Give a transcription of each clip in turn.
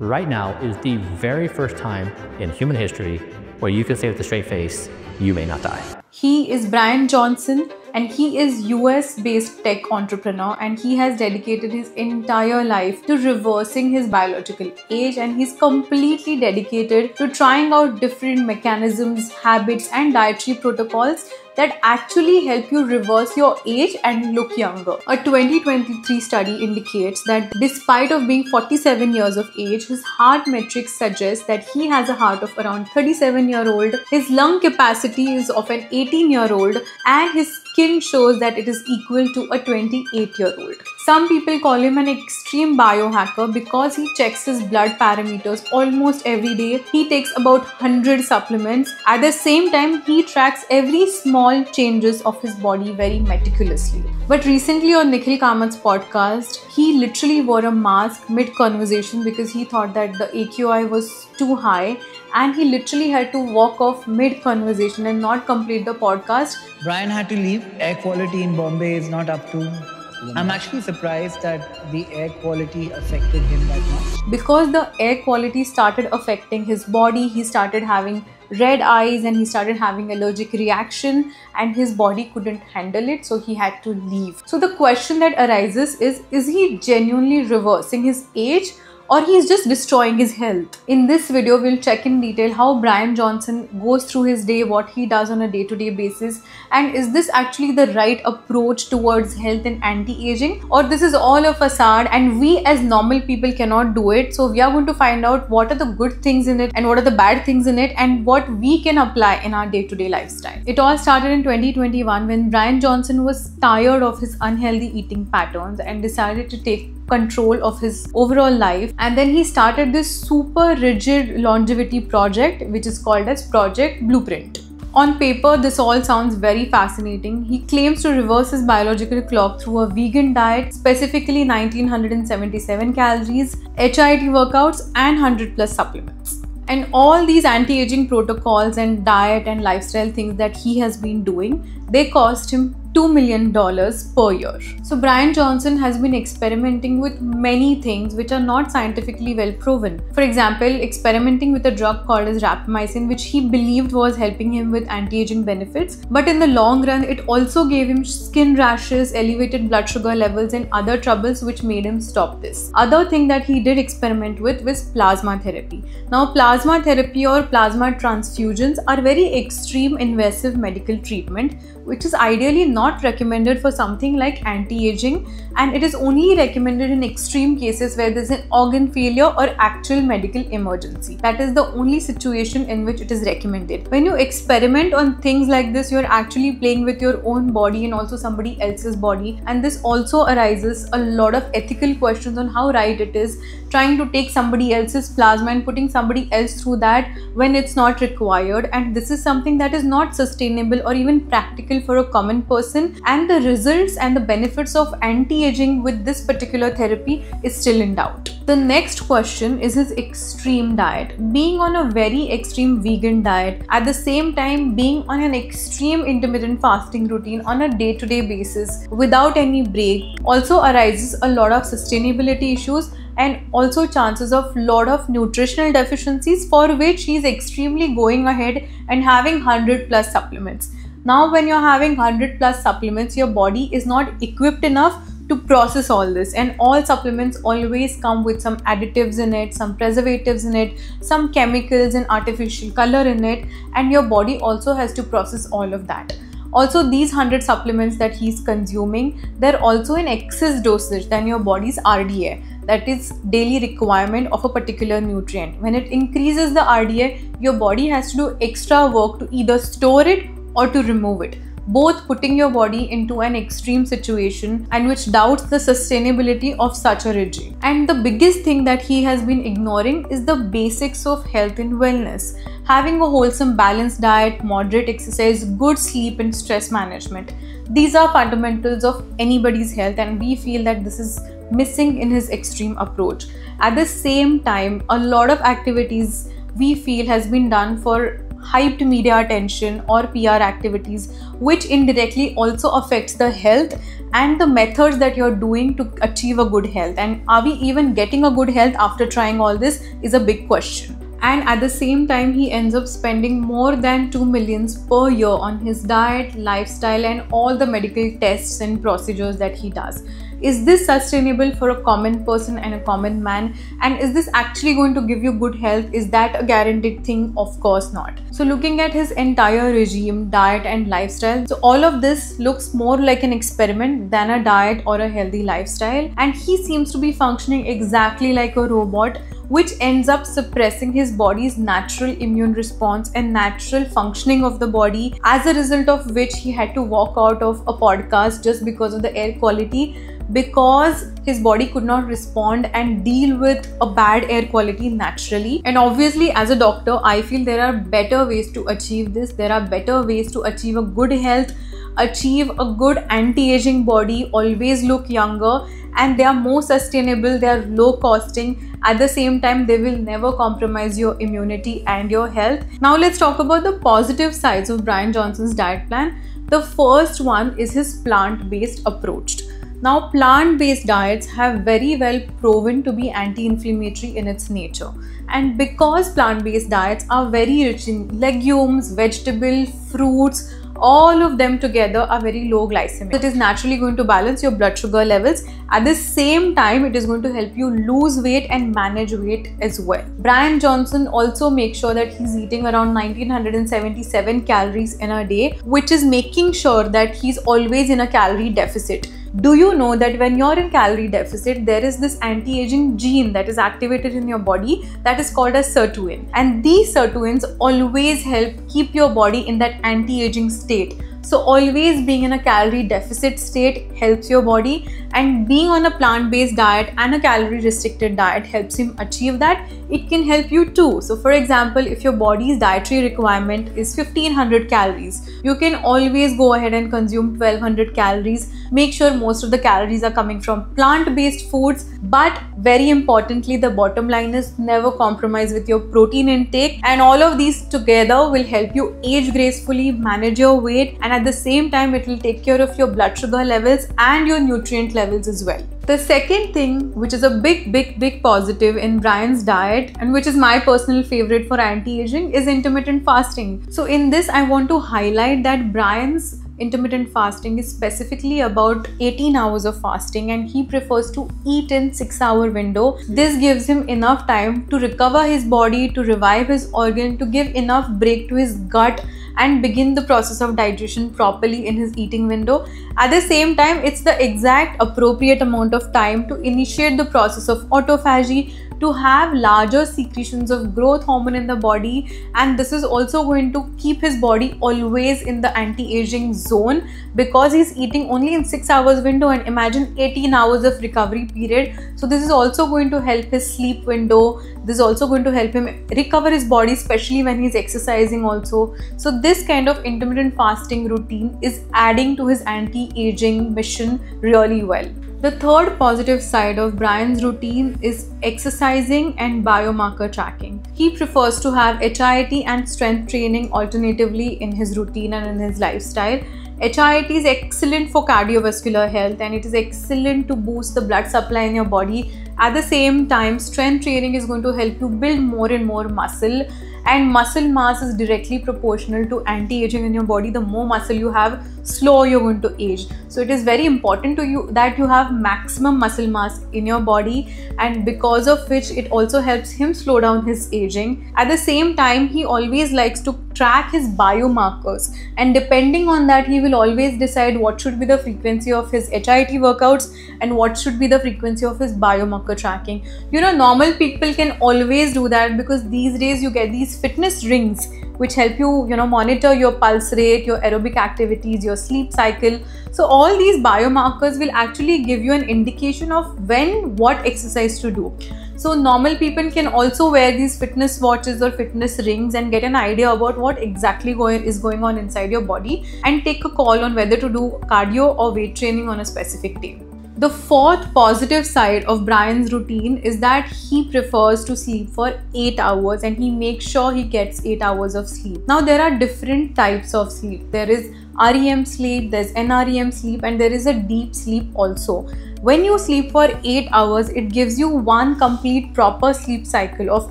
Right now is the very first time in human history where you can say with a straight face, you may not die. He is Brian Johnson, and he is US-based tech entrepreneur, and he has dedicated his entire life to reversing his biological age, and he's completely dedicated to trying out different mechanisms, habits and dietary protocols that actually help you reverse your age and look younger. A 2023 study indicates that despite of being 47 years of age, his heart metrics suggest that he has a heart of around 37-year-old, his lung capacity is of an 18-year-old, and his skin shows that it is equal to a 28-year-old. Some people call him an extreme biohacker because he checks his blood parameters almost every day. He takes about 100 supplements. At the same time, he tracks every small changes of his body very meticulously. But recently on Nikhil Kamat's podcast, he literally wore a mask mid-conversation because he thought that the AQI was too high, and he literally had to walk off mid-conversation and not complete the podcast. Brian had to leave. Air quality in Bombay is not up to... I'm actually surprised that the air quality affected him that much. Because the air quality started affecting his body, he started having red eyes and he started having allergic reaction, and his body couldn't handle it, so he had to leave. So the question that arises is he genuinely reversing his age, or he's just destroying his health? In this video, we'll check in detail how Brian Johnson goes through his day, what he does on a day-to-day basis, and is this actually the right approach towards health and anti-aging, or this is all a facade and we as normal people cannot do it. So we are going to find out what are the good things in it and what are the bad things in it, and what we can apply in our day-to-day lifestyle. It all started in 2021 when Brian Johnson was tired of his unhealthy eating patterns and decided to take control of his overall life, and then he started this super rigid longevity project which is called as Project Blueprint. On paper, this all sounds very fascinating. He claims to reverse his biological clock through a vegan diet, specifically 1977 calories, HIIT workouts and 100+ supplements. And all these anti-aging protocols and diet and lifestyle things that he has been doing, they cost him $2 million per year. So Brian Johnson has been experimenting with many things which are not scientifically well proven. For example, experimenting with a drug called as rapamycin, which he believed was helping him with anti-aging benefits. But in the long run, it also gave him skin rashes, elevated blood sugar levels and other troubles which made him stop this. Other thing that he did experiment with was plasma therapy. Now, plasma therapy or plasma transfusions are very extreme invasive medical treatment which is ideally not recommended for something like anti-aging, and it is only recommended in extreme cases where there is an organ failure or actual medical emergency. That is the only situation in which it is recommended. When you experiment on things like this, you are actually playing with your own body and also somebody else's body, and this also arises a lot of ethical questions on how right it is trying to take somebody else's plasma and putting somebody else through that when it's not required, and this is something that is not sustainable or even practical for a common person, and the results and the benefits of anti-aging with this particular therapy is still in doubt. The next question is his extreme diet. Being on a very extreme vegan diet, at the same time being on an extreme intermittent fasting routine on a day-to-day basis without any break, also arises a lot of sustainability issues and also chances of lot of nutritional deficiencies, for which he is extremely going ahead and having 100+ supplements. Now, when you're having 100+ supplements, your body is not equipped enough to process all this, and all supplements always come with some additives in it, some preservatives in it, some chemicals and artificial color in it, and your body also has to process all of that. Also, these 100 supplements that he's consuming, they're also in excess dosage than your body's RDA, that is daily requirement of a particular nutrient. When it increases the RDA, your body has to do extra work to either store it or to remove it, both putting your body into an extreme situation and which doubts the sustainability of such a regime. And the biggest thing that he has been ignoring is the basics of health and wellness. Having a wholesome balanced diet, moderate exercise, good sleep and stress management. These are fundamentals of anybody's health, and we feel that this is missing in his extreme approach. At the same time, a lot of activities we feel has been done for hyped media attention or PR activities, which indirectly also affects the health and the methods that you're doing to achieve a good health. And are we even getting a good health after trying all this is a big question. And at the same time, he ends up spending more than 2 million per year on his diet, lifestyle, and all the medical tests and procedures that he does. Is this sustainable for a common person and a common man? And is this actually going to give you good health? Is that a guaranteed thing? Of course not. So looking at his entire regime, diet and lifestyle, so all of this looks more like an experiment than a diet or a healthy lifestyle. And he seems to be functioning exactly like a robot, which ends up suppressing his body's natural immune response and natural functioning of the body, as a result of which he had to walk out of a podcast just because of the air quality, because his body could not respond and deal with a bad air quality naturally. And obviously, as a doctor, I feel there are better ways to achieve this. There are better ways to achieve a good health, achieve a good anti-aging body, always look younger, and they are more sustainable, they are low costing. At the same time, they will never compromise your immunity and your health. Now let's talk about the positive sides of Brian Johnson's diet plan. The first one is his plant-based approach. Now, plant-based diets have very well proven to be anti-inflammatory in its nature. And because plant-based diets are very rich in legumes, vegetables, fruits, all of them together are very low glycemic. It is naturally going to balance your blood sugar levels. At the same time, it is going to help you lose weight and manage weight as well. Brian Johnson also makes sure that he's eating around 1977 calories in a day, which is making sure that he's always in a calorie deficit. Do you know that when you're in calorie deficit, there is this anti-aging gene that is activated in your body that is called as sirtuin, and these sirtuins always help keep your body in that anti-aging state. So always being in a calorie deficit state helps your body, and being on a plant-based diet and a calorie restricted diet helps him achieve that. It can help you too. So for example, if your body's dietary requirement is 1500 calories, you can always go ahead and consume 1200 calories. Make sure most of the calories are coming from plant-based foods, but very importantly, the bottom line is never compromise with your protein intake, and all of these together will help you age gracefully, manage your weight, and at the same time it will take care of your blood sugar levels and your nutrient levels as well. The second thing, which is a big positive in Brian's diet, and which is my personal favorite for anti-aging, is intermittent fasting. So in this, I want to highlight that Brian's intermittent fasting is specifically about 18 hours of fasting, and he prefers to eat in 6-hour window. This gives him enough time to recover his body, to revive his organ, to give enough break to his gut and begin the process of digestion properly in his eating window. At the same time, it's the exact appropriate amount of time to initiate the process of autophagy, to have larger secretions of growth hormone in the body, and this is also going to keep his body always in the anti-aging zone, because he's eating only in 6 hours window, and imagine 18 hours of recovery period. So this is also going to help his sleep window. This is also going to help him recover his body, especially when he's exercising also. So this kind of intermittent fasting routine is adding to his anti-aging mission really well. The third positive side of Brian's routine is exercising and biomarker tracking. He prefers to have HIIT and strength training alternatively in his routine and in his lifestyle. HIIT is excellent for cardiovascular health, and it is excellent to boost the blood supply in your body. At the same time, strength training is going to help you build more and more muscle, and muscle mass is directly proportional to anti-aging in your body. The more muscle you have, slower you're going to age. So it is very important to you that you have maximum muscle mass in your body, and because of which it also helps him slow down his aging. At the same time, he always likes to track his biomarkers, and depending on that, he will always decide what should be the frequency of his HIIT workouts and what should be the frequency of his biomarker tracking. You know, normal people can always do that, because these days you get these fitness rings which help you, monitor your pulse rate, your aerobic activities, your sleep cycle. So all these biomarkers will actually give you an indication of when, what exercise to do. So normal people can also wear these fitness watches or fitness rings and get an idea about what exactly is going on inside your body, and take a call on whether to do cardio or weight training on a specific day. The fourth positive side of Brian's routine is that he prefers to sleep for 8 hours and he makes sure he gets 8 hours of sleep. Now there are different types of sleep. There is REM sleep, there's NREM sleep, and there is a deep sleep also. When you sleep for 8 hours, it gives you one complete proper sleep cycle of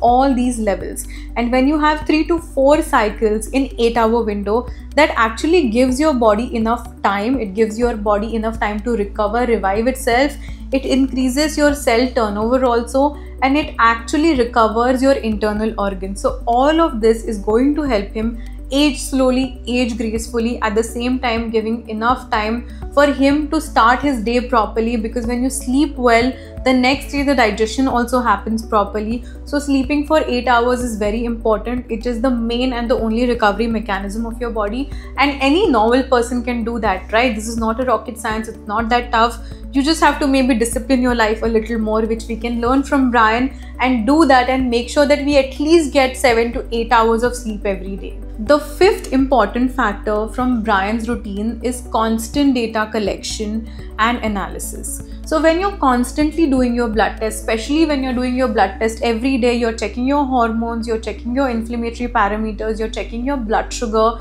all these levels. And when you have 3 to 4 cycles in 8-hour window, that actually gives your body enough time. It gives your body enough time to recover, revive itself. It increases your cell turnover also, and it actually recovers your internal organs. So all of this is going to help him age slowly, age gracefully, at the same time giving enough time for him to start his day properly, because when you sleep well, the next day the digestion also happens properly. So sleeping for 8 hours is very important. It is the main and the only recovery mechanism of your body, and any normal person can do that, right? This is not a rocket science. It's not that tough. You just have to maybe discipline your life a little more, which we can learn from Brian, and do that and make sure that we at least get 7 to 8 hours of sleep every day. The fifth important factor from Brian's routine is constant data collection and analysis. So when you're constantly doing your blood test, especially when you're doing your blood test every day, you're checking your hormones, you're checking your inflammatory parameters, you're checking your blood sugar,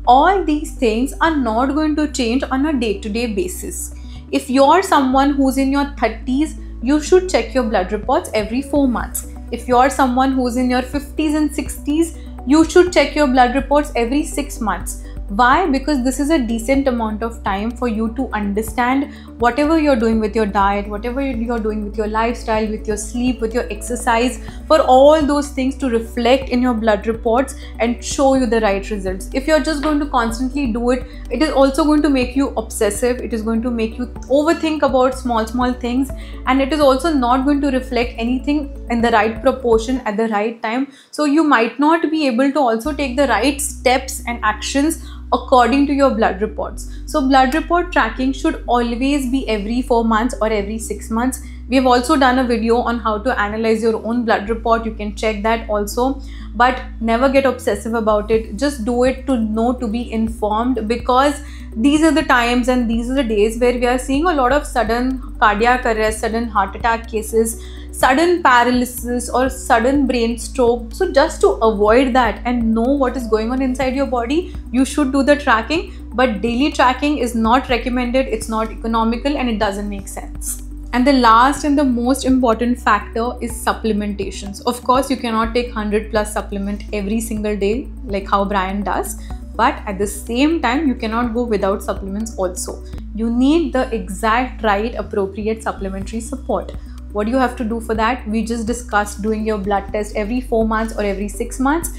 all these things are not going to change on a day-to-day basis. If you're someone who's in your 30s, you should check your blood reports every 4 months. If you're someone who's in your 50s and 60s, you should check your blood reports every 6 months. Why? Because this is a decent amount of time for you to understand whatever you're doing with your diet, whatever you're doing with your lifestyle, with your sleep, with your exercise, for all those things to reflect in your blood reports and show you the right results. If you're just going to constantly do it, it is also going to make you obsessive. It is going to make you overthink about small things, and it is also not going to reflect anything in the right proportion at the right time. So you might not be able to also take the right steps and actions according to your blood reports. So blood report tracking should always be every 4 months or every 6 months. We have also done a video on how to analyze your own blood report. You can check that also, but never get obsessive about it. Just do it to know, to be informed, because these are the times and these are the days where we are seeing a lot of sudden cardiac arrest, sudden heart attack cases, sudden paralysis or sudden brain stroke. So just to avoid that and know what is going on inside your body, you should do the tracking, but daily tracking is not recommended. It's not economical and it doesn't make sense. And the last and the most important factor is supplementations. Of course, you cannot take 100+ supplement every single day like how Brian does, but at the same time, you cannot go without supplements also. You need the exact right appropriate supplementary support. What do you have to do for that? We just discussed doing your blood test every 4 months or every 6 months.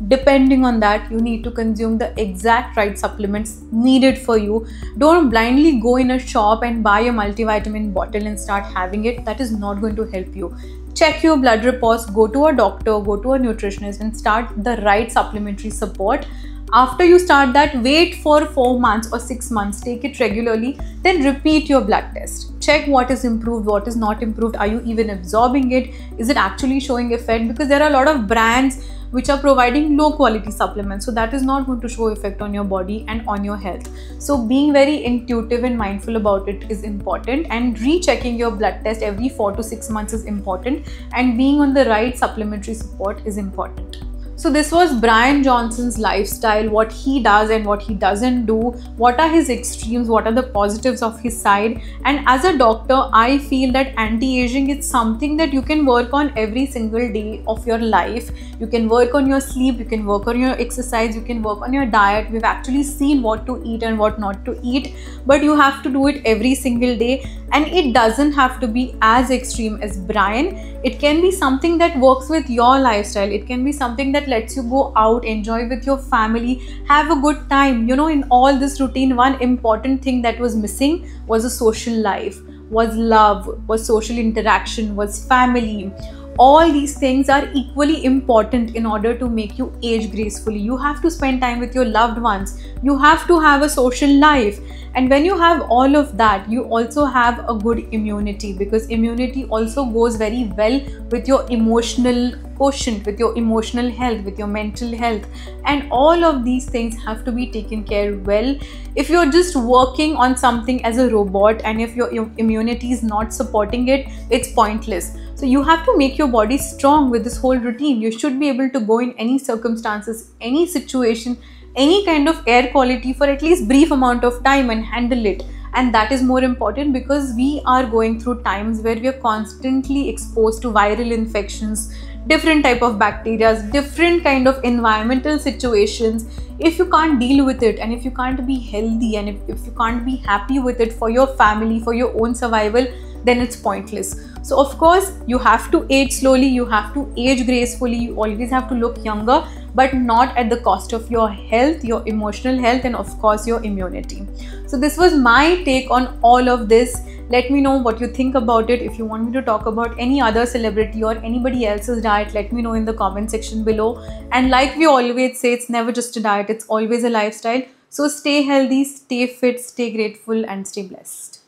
Depending on that, you need to consume the exact right supplements needed for you. Don't blindly go in a shop and buy a multivitamin bottle and start having it. That is not going to help you. Check your blood reports, go to a doctor, go to a nutritionist and start the right supplementary support. After you start that, wait for 4 months or 6 months, take it regularly, then repeat your blood test. Check what is improved, what is not improved. Are you even absorbing it? Is it actually showing effect? Because there are a lot of brands which are providing low quality supplements, so that is not going to show effect on your body and on your health. So being very intuitive and mindful about it is important, and rechecking your blood test every 4 to 6 months is important, and being on the right supplementary support is important. So this was Brian Johnson's lifestyle, what he does and what he doesn't do, what are his extremes, what are the positives of his side. And as a doctor, I feel that anti-aging is something that you can work on every single day of your life. You can work on your sleep, you can work on your exercise, you can work on your diet. We've actually seen what to eat and what not to eat, but you have to do it every single day. And it doesn't have to be as extreme as Brian. It can be something that works with your lifestyle. It can be something that lets you go out, enjoy with your family, have a good time. You know, in all this routine, one important thing that was missing was a social life, was love, was social interaction, was family. All these things are equally important in order to make you age gracefully. You have to spend time with your loved ones. You have to have a social life. And when you have all of that, you also have a good immunity, because immunity also goes very well with your emotional quotient, with your emotional health, with your mental health, and all of these things have to be taken care well. If you're just working on something as a robot and if your immunity is not supporting it, it's pointless. So you have to make your body strong with this whole routine. You should be able to go in any circumstances, any situation, any kind of air quality for at least brief amount of time and handle it. And that is more important because we are going through times where we are constantly exposed to viral infections, different type of bacteria, different kind of environmental situations. If you can't deal with it, and if you can't be healthy, and if you can't be happy with it for your family, for your own survival, then it's pointless. So of course you have to age slowly, you have to age gracefully, you always have to look younger, but not at the cost of your health, your emotional health, and of course your immunity. So this was my take on all of this. Let me know what you think about it. If you want me to talk about any other celebrity or anybody else's diet, let me know in the comment section below. And like we always say, it's never just a diet, it's always a lifestyle. So stay healthy, stay fit, stay grateful, and stay blessed.